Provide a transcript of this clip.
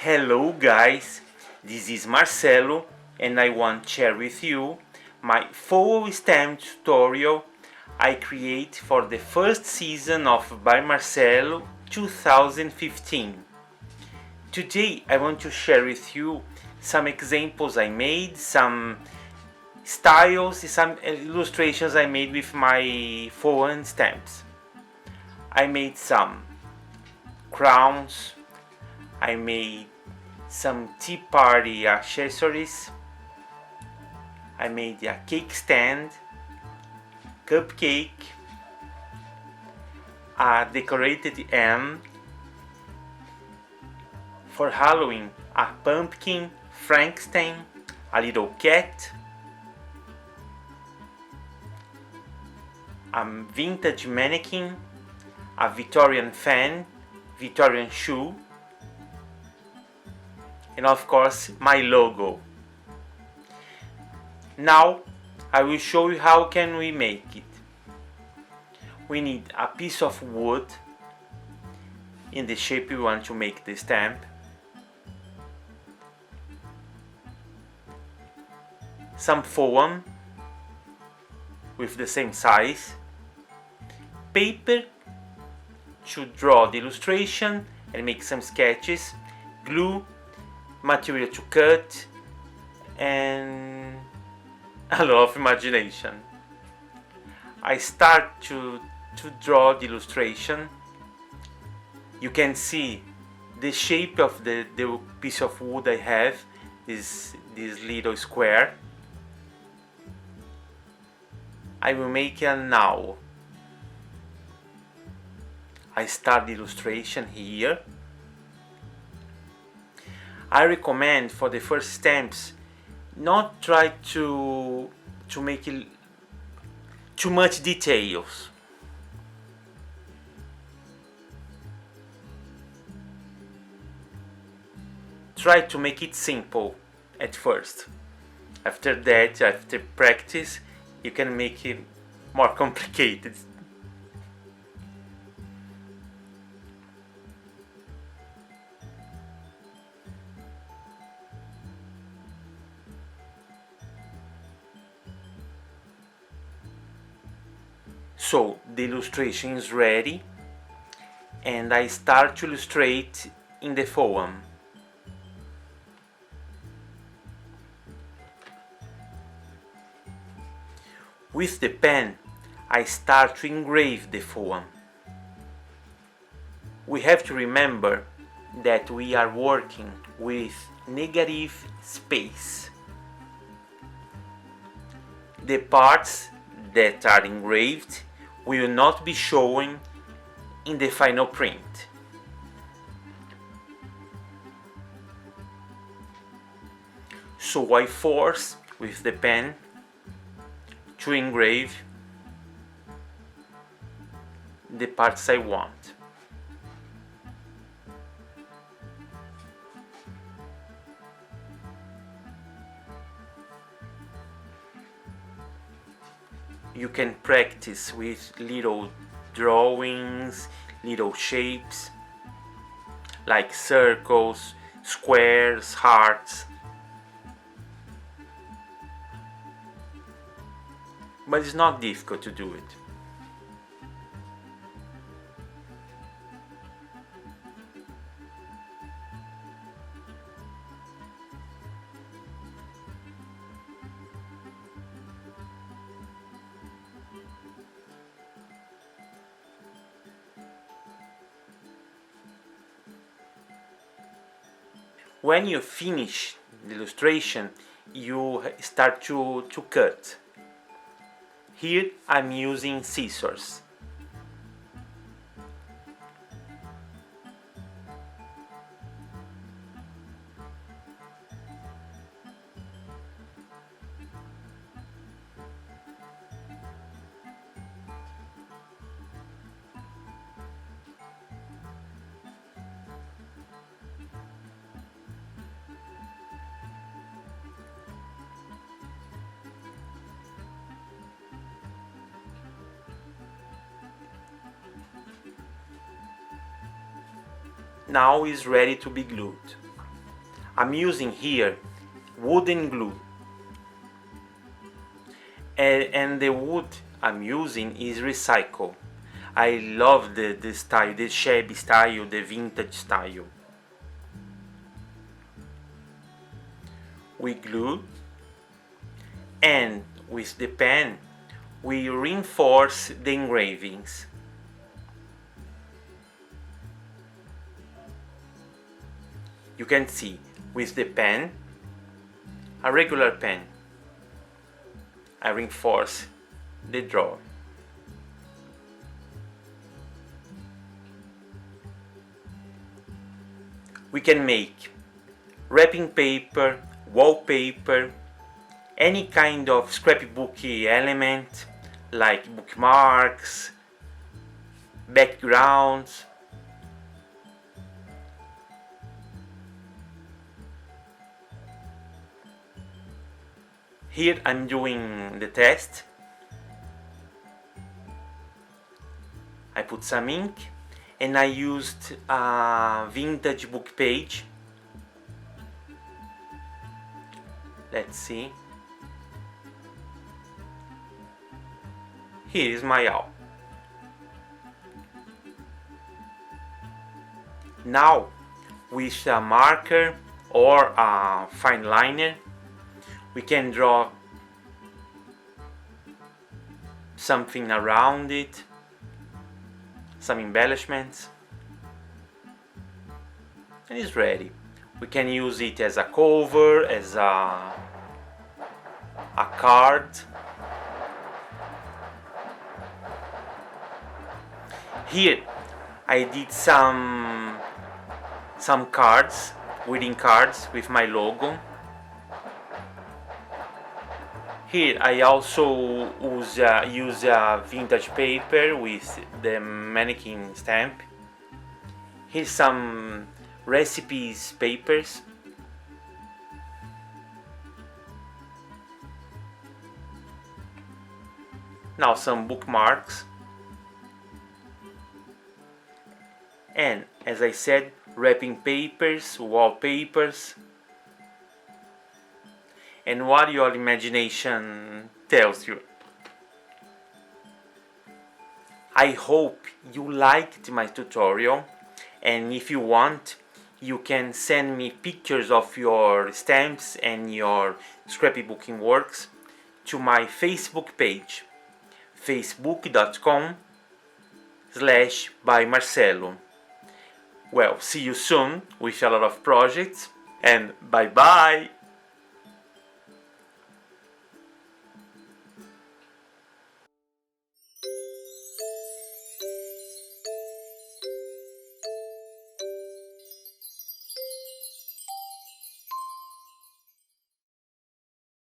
Hello guys, this is Marcelo and I want to share with you my full stamp tutorial I create for the first season of By Marcelo 2015. Today I want to share with you some examples I made, some styles, some illustrations I made with my foreign stamps. I made some crowns, I made some tea party accessories, I made a cake stand, cupcake, a decorated M, for Halloween a pumpkin, Frankenstein, a little cat, a vintage mannequin, a Victorian fan, Victorian shoe, and of course my logo. Now I will show you how can we make it. We need a piece of wood in the shape we want to make the stamp, some foam with the same size, paper to draw the illustration and make some sketches, glue, material to cut, and a lot of imagination. I start to draw the illustration. You can see the shape of the piece of wood I have is this little square. I will make a now. I start the illustration here. I recommend for the first stamps not try to make it too much details. Try to make it simple at first. After that, after practice, you can make it more complicated. So the illustration is ready and I start to illustrate in the foam. With the pen, I start to engrave the foam. We have to remember that we are working with negative space. The parts that are engraved will not be showing in the final print. So I force with the pen to engrave the parts I want. You can practice with little drawings, little shapes like circles, squares, hearts. But it's not difficult to do it. When you finish the illustration, you start to cut. Here I'm using scissors. Now is ready to be glued. I'm using here wooden glue, and the wood I'm using is recycled. I love the style, the shabby style, the vintage style. We glue, and with the pen we reinforce the engravings. You can see with the pen, a regular pen, I reinforce the drawer. We can make wrapping paper, wallpaper, any kind of scrapbooky element like bookmarks, backgrounds. Here I'm doing the test. I put some ink and I used a vintage book page. Let's see. Here is my owl. Now, with a marker or a fine liner, we can draw something around it, some embellishments, and it's ready. We can use it as a cover, as a card. Here I did some cards, wedding cards with my logo. Here I also use vintage paper with the mannequin stamp. Here's some recipes papers. Now some bookmarks. And as I said, wrapping papers, wallpapers, and what your imagination tells you. I hope you liked my tutorial, and if you want, you can send me pictures of your stamps and your scrapbooking works to my Facebook page, facebook.com/By Marcelo. Well, see you soon with a lot of projects, and bye bye!